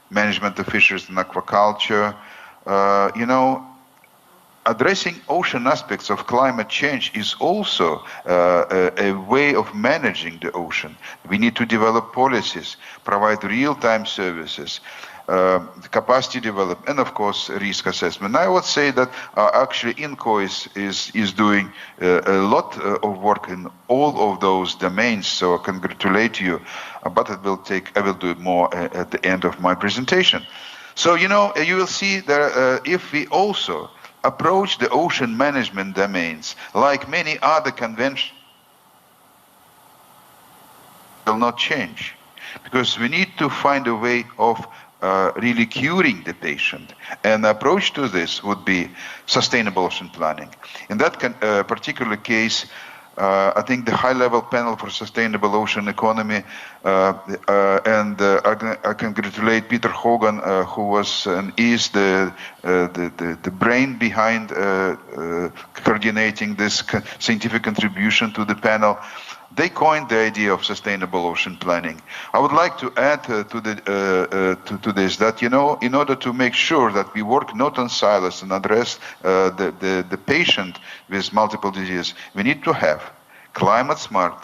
management of fisheries and aquaculture. Addressing ocean aspects of climate change is also a way of managing the ocean. We need to develop policies, provide real-time services, capacity development, and of course risk assessment. I would say that actually INCO is doing a lot of work in all of those domains, so I congratulate you, but I will do more at the end of my presentation. So you will see that if we also approach the ocean management domains like many other conventions, will not change, because we need to find a way of really curing the patient. And approach to this would be sustainable ocean planning. In that particular case, I think the high-level panel for sustainable ocean economy, and I congratulate Peter Hogan, who was and is the brain behind coordinating this scientific contribution to the panel. They coined the idea of sustainable ocean planning. I would like to add to this that, in order to make sure that we work not on silos and address the patient with multiple diseases, we need to have climate smart,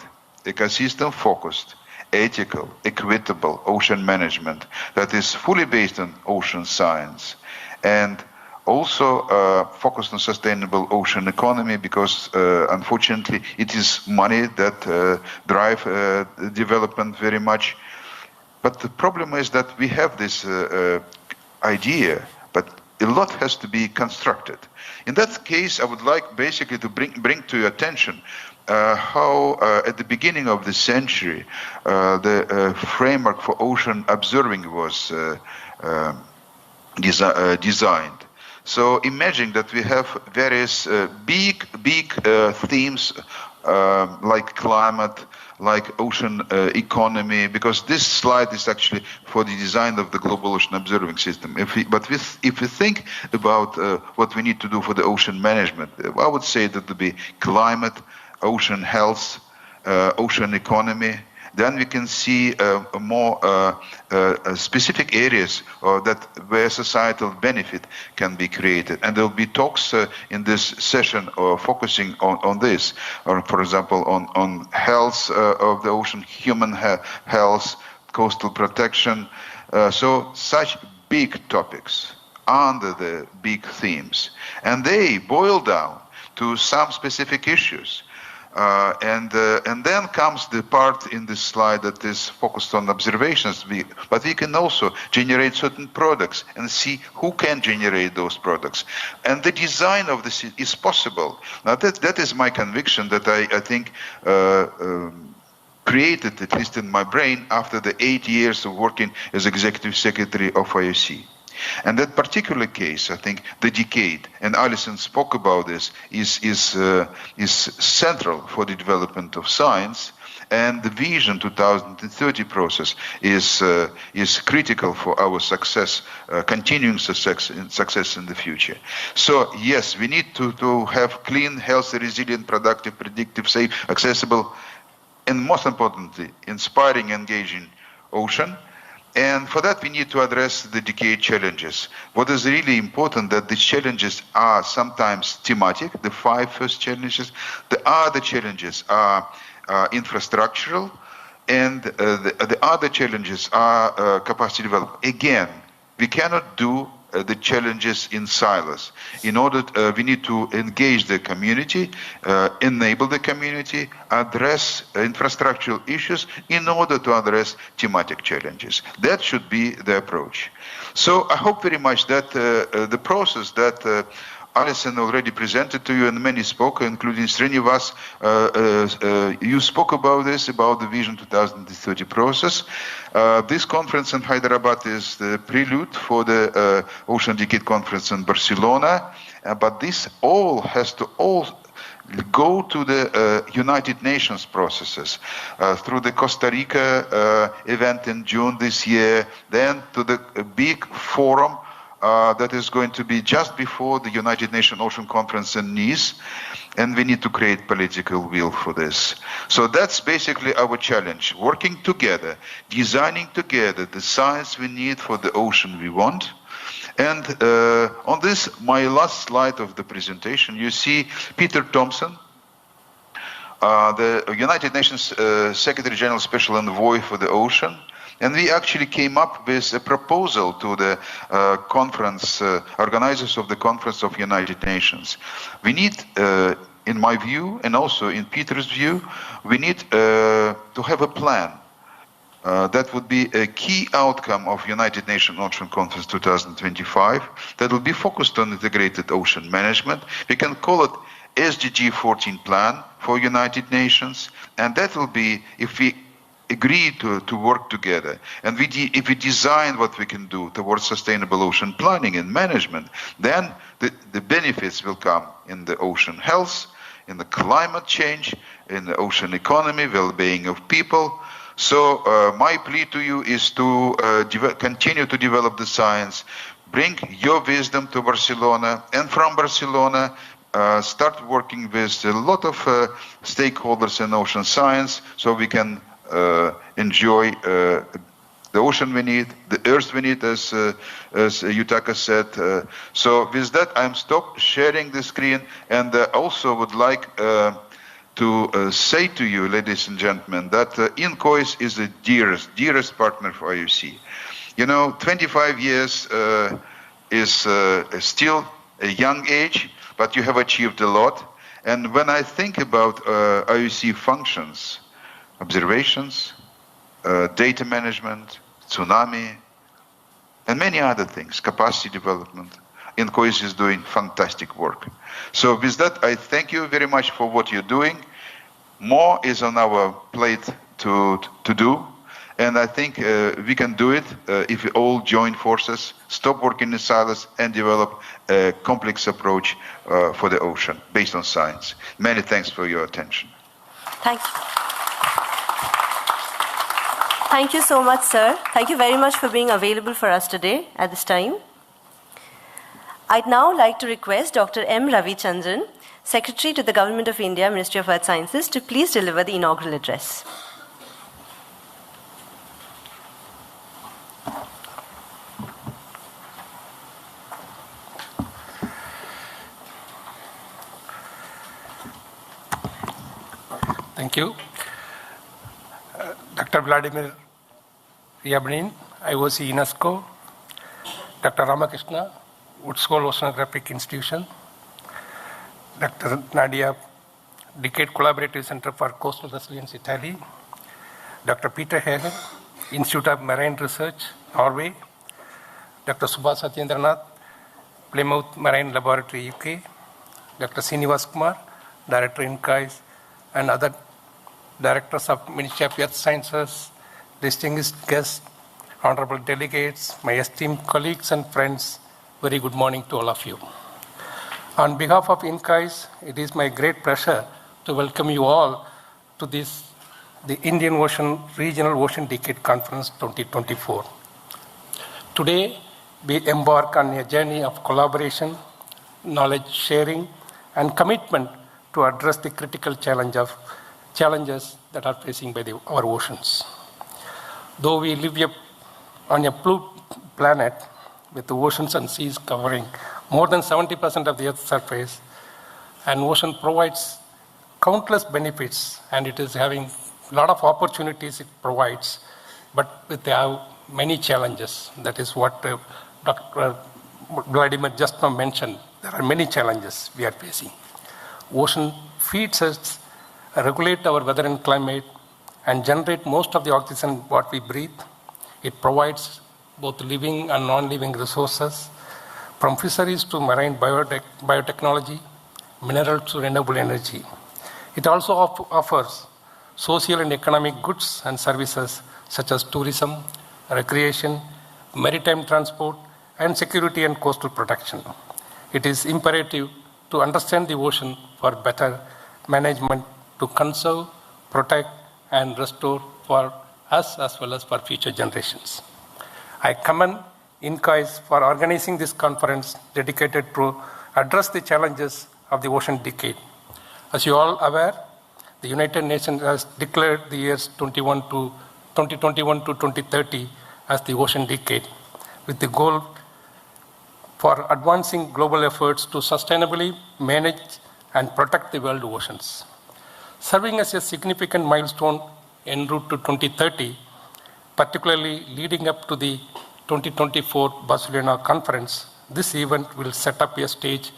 ecosystem focused, ethical, equitable ocean management that is fully based on ocean science, and also focused on sustainable ocean economy, because unfortunately it is money that drive development very much. But the problem is that we have this idea, but a lot has to be constructed. In that case, I would like basically to bring to your attention how at the beginning of the century the framework for ocean observing was designed. So imagine that we have various big themes like climate, like ocean economy, because this slide is actually for the design of the global ocean observing system. If we think about what we need to do for the ocean management, I would say that would be climate, ocean health, ocean economy. Then we can see more specific areas where societal benefit can be created. And there will be talks in this session focusing on this, or for example, on health of the ocean, human health, coastal protection. So such big topics under the big themes. And they boil down to some specific issues. And then comes the part in this slide that is focused on observations. But we can also generate certain products and see who can generate those products. And the design of this is possible. Now that is my conviction that I think created, at least in my brain, after the 8 years of working as executive secretary of IOC. And that particular case, I think, the decade, and Alison spoke about this, is central for the development of science. And the Vision 2030 process is critical for our success, continuing success in the future. So yes, we need to have clean, healthy, resilient, productive, predictive, safe, accessible, and most importantly, inspiring, engaging ocean. And for that, we need to address the decade challenges. What is really important that these challenges are sometimes thematic, the 5 first challenges. The other challenges are infrastructural, and the other challenges are capacity development. Again, we cannot do the challenges in silos. In order, we need to engage the community, enable the community, address infrastructural issues in order to address thematic challenges. That should be the approach. So I hope very much that the process that Alison already presented to you, and many spoke, including Srinivas. You spoke about this, about the Vision 2030 process. This conference in Hyderabad is the prelude for the Ocean Decade Conference in Barcelona. But this all has to go to the United Nations processes, through the Costa Rica event in June this year, then to the big forum that is going to be just before the United Nations Ocean Conference in Nice, and we need to create political will for this. So that's basically our challenge, working together, designing together the science we need for the ocean we want. And on this, my last slide of the presentation, you see Peter Thompson, the United Nations Secretary General Special Envoy for the Ocean. And we actually came up with a proposal to the conference, organizers of the Conference of United Nations. We need, in my view, and also in Peter's view, we need to have a plan that would be a key outcome of United Nations Ocean Conference 2025 that will be focused on integrated ocean management. We can call it SDG 14 plan for United Nations, and that will be, if we agree to work together, and if we design what we can do towards sustainable ocean planning and management, then the benefits will come in the ocean health, in the climate change, in the ocean economy, well-being of people. So my plea to you is to continue to develop the science, bring your wisdom to Barcelona, and from Barcelona, start working with a lot of stakeholders in ocean science, so we can enjoy the ocean we need, the earth we need, as Yutaka said. So with that, I'm stopped sharing the screen, and also would like to say to you, ladies and gentlemen, that INCOIS is the dearest partner for IUC. You know, 25 years is still a young age, but you have achieved a lot. And when I think about IUC functions, observations, data management, tsunami, and many other things, capacity development, INCOIS is doing fantastic work. So with that, I thank you very much for what you're doing. More is on our plate to do, and I think we can do it if we all join forces, stop working in silos, and develop a complex approach for the ocean based on science. Many thanks for your attention. Thank you. Thank you so much, sir. Thank you very much for being available for us today at this time. I'd now like to request Dr. M. Ravichandran, Secretary to the Government of India, Ministry of Earth Sciences, to please deliver the inaugural address. Thank you. Dr. Vladimir Ryabnin, IOC UNESCO, Dr. Ramakrishna, Woodskoll Oceanographic Institution, Dr. Nadia, Decade Collaborative Center for Coastal Resilience, Italy, Dr. Peter Hagen, Institute of Marine Research, Norway, Dr. Subhash Satyendranath, Plymouth Marine Laboratory, UK, Dr. Srinivas Kumar, Director INCOIS, and other Directors of Ministry of Earth Sciences, distinguished guests, honorable delegates, my esteemed colleagues and friends, very good morning to all of you. On behalf of INCOIS, it is my great pleasure to welcome you all to this the Indian Ocean Regional Ocean Decade Conference 2024. Today, we embark on a journey of collaboration, knowledge sharing, and commitment to address the critical challenges that are facing by our oceans. Though we live on a blue planet with the oceans and seas covering more than 70% of the Earth's surface, an ocean provides countless benefits, and it is having a lot of opportunities it provides, but they have many challenges. That is what Dr. Vladimir just now mentioned. There are many challenges we are facing. Ocean feeds us, regulate our weather and climate, and generate most of the oxygen what we breathe. It provides both living and non-living resources, from fisheries to marine biotechnology, minerals to renewable energy. It also offers social and economic goods and services such as tourism, recreation, maritime transport, and security and coastal protection. It is imperative to understand the ocean for better management, to conserve, protect, and restore for us as well as for future generations. I commend INCOIS for organizing this conference dedicated to address the challenges of the ocean decade. As you all aware, the United Nations has declared the years 2021 to 2030 as the ocean decade, with the goal for advancing global efforts to sustainably manage and protect the world oceans. Serving as a significant milestone en route to 2030, particularly leading up to the 2024 Barcelona conference, this event will set up a stage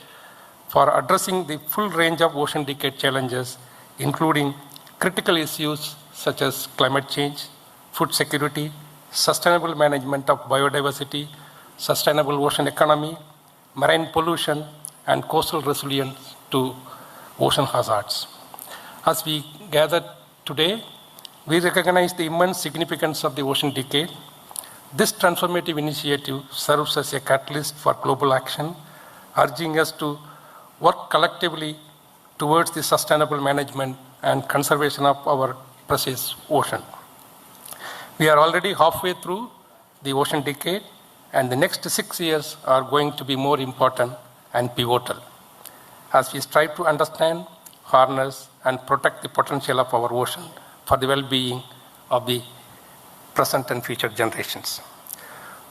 for addressing the full range of ocean decade challenges, including critical issues such as climate change, food security, sustainable management of biodiversity, sustainable ocean economy, marine pollution, and coastal resilience to ocean hazards. As we gather today, we recognize the immense significance of the ocean decade. This transformative initiative serves as a catalyst for global action, urging us to work collectively towards the sustainable management and conservation of our precious ocean. We are already halfway through the ocean decade, and the next 6 years are going to be more important and pivotal as we strive to understand, harness, and protect the potential of our ocean for the well-being of the present and future generations.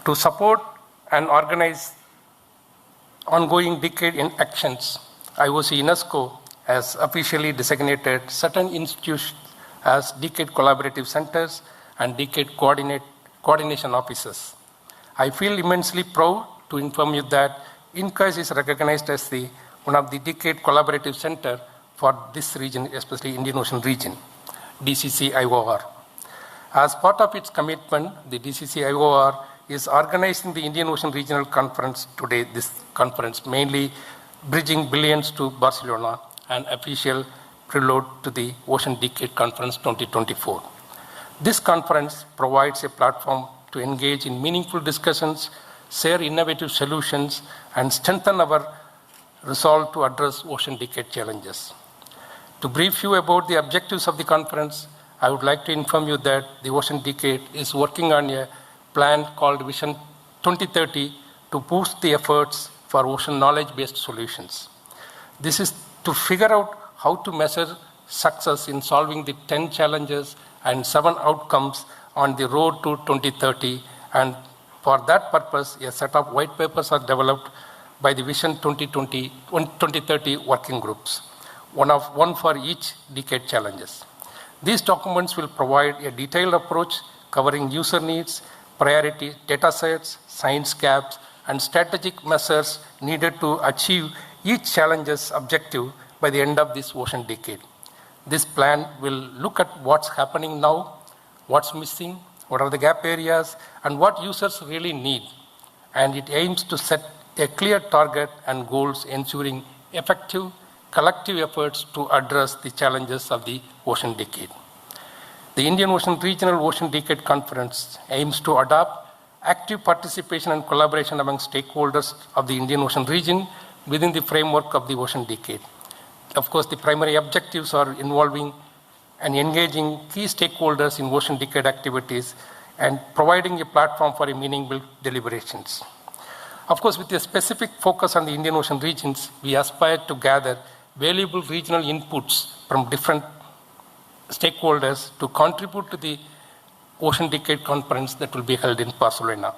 To support and organize ongoing decade in actions, IOC UNESCO has officially designated certain institutions as decade collaborative centers and decade coordination offices. I feel immensely proud to inform you that INCOIS is recognized as one of the decade collaborative center for this region, especially Indian Ocean region, DCC-IOR. As part of its commitment, the DCC-IOR is organizing the Indian Ocean Regional Conference today, this conference, mainly bridging billions to Barcelona, an official prelude to the Ocean Decade Conference 2024. This conference provides a platform to engage in meaningful discussions, share innovative solutions, and strengthen our resolve to address ocean decade challenges. To brief you about the objectives of the conference, I would like to inform you that the Ocean Decade is working on a plan called Vision 2030 to boost the efforts for ocean knowledge-based solutions. This is to figure out how to measure success in solving the 10 challenges and 7 outcomes on the road to 2030, and for that purpose, a set of white papers are developed by the Vision 2030 working groups, one for each decade challenges. These documents will provide a detailed approach covering user needs, priority data sets, science gaps, and strategic measures needed to achieve each challenge's objective by the end of this ocean decade. This plan will look at what's happening now, what's missing, what are the gap areas, and what users really need. And it aims to set a clear target and goals, ensuring effective collective efforts to address the challenges of the ocean decade. The Indian Ocean Regional Ocean Decade Conference aims to adopt active participation and collaboration among stakeholders of the Indian Ocean region within the framework of the ocean decade. Of course, the primary objectives are involving and engaging key stakeholders in ocean decade activities and providing a platform for a meaningful deliberations. Of course, with a specific focus on the Indian Ocean regions, we aspire to gather valuable regional inputs from different stakeholders to contribute to the Ocean Decade Conference that will be held in Barcelona.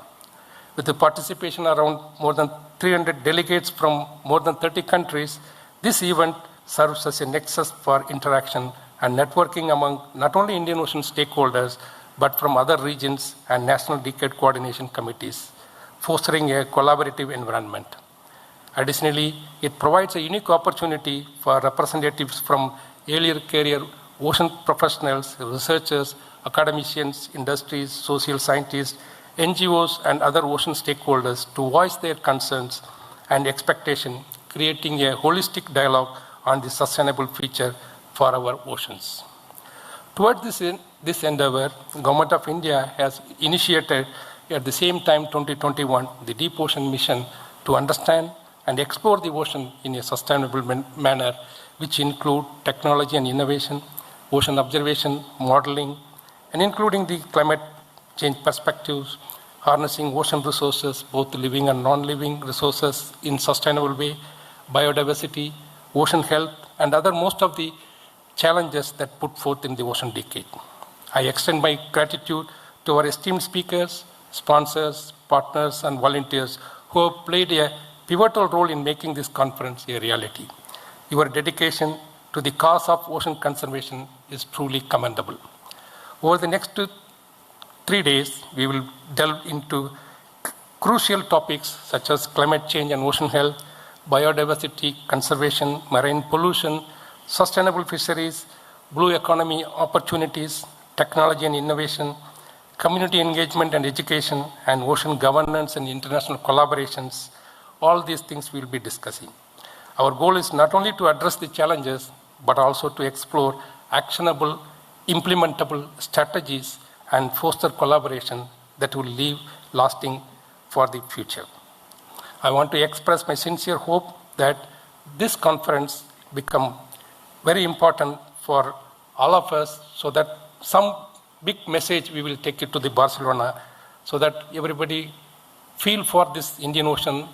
With the participation around more than 300 delegates from more than 30 countries, this event serves as a nexus for interaction and networking among not only Indian Ocean stakeholders, but from other regions and national decade coordination committees, fostering a collaborative environment. Additionally, it provides a unique opportunity for representatives from earlier career ocean professionals, researchers, academicians, industries, social scientists, NGOs, and other ocean stakeholders to voice their concerns and expectation, creating a holistic dialogue on the sustainable future for our oceans. Towards this endeavor, the Government of India has initiated at the same time 2021 the Deep Ocean Mission to understand and explore the ocean in a sustainable manner, which include technology and innovation, ocean observation, modeling, and including the climate change perspectives, harnessing ocean resources, both living and non-living resources in sustainable way, biodiversity, ocean health, and other most of the challenges that put forth in the ocean decade. I extend my gratitude to our esteemed speakers, sponsors, partners, and volunteers who have played a pivotal role in making this conference a reality. Your dedication to the cause of ocean conservation is truly commendable. Over the next 3 days, we will delve into crucial topics such as climate change and ocean health, biodiversity conservation, marine pollution, sustainable fisheries, blue economy opportunities, technology and innovation, community engagement and education, and ocean governance and international collaborations. All these things we will be discussing. Our goal is not only to address the challenges, but also to explore actionable, implementable strategies and foster collaboration that will leave lasting for the future. I want to express my sincere hope that this conference become very important for all of us, so that some big message we will take it to the Barcelona, so that everybody feel for this Indian Ocean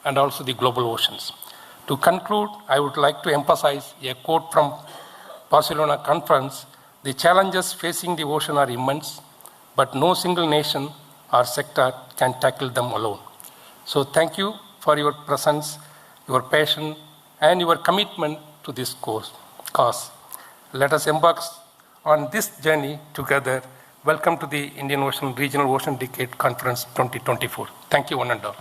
and also the global oceans. To conclude, I would like to emphasize a quote from Barcelona conference: "The challenges facing the ocean are immense, but no single nation or sector can tackle them alone." So thank you for your presence, your passion, and your commitment to this cause. Let us embark on this journey together. Welcome to the Indian Ocean Regional Ocean Decade Conference 2024. Thank you, one and all.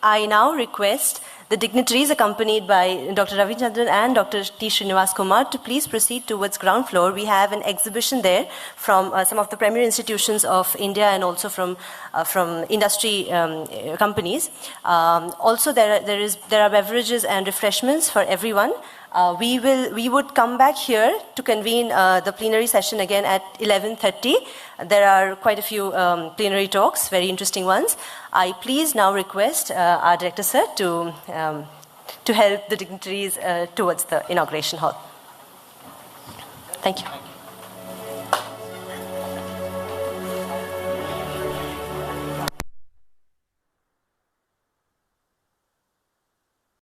I now request the dignitaries accompanied by Dr. Ravichandran and Dr. T. Srinivas Kumar to please proceed towards ground floor. We have an exhibition there from some of the premier institutions of India and also from industry companies. Also, there are beverages and refreshments for everyone. We would come back here to convene the plenary session again at 11:30. There are quite a few plenary talks, very interesting ones. I please now request our director, sir, to help the dignitaries towards the inauguration hall. Thank you.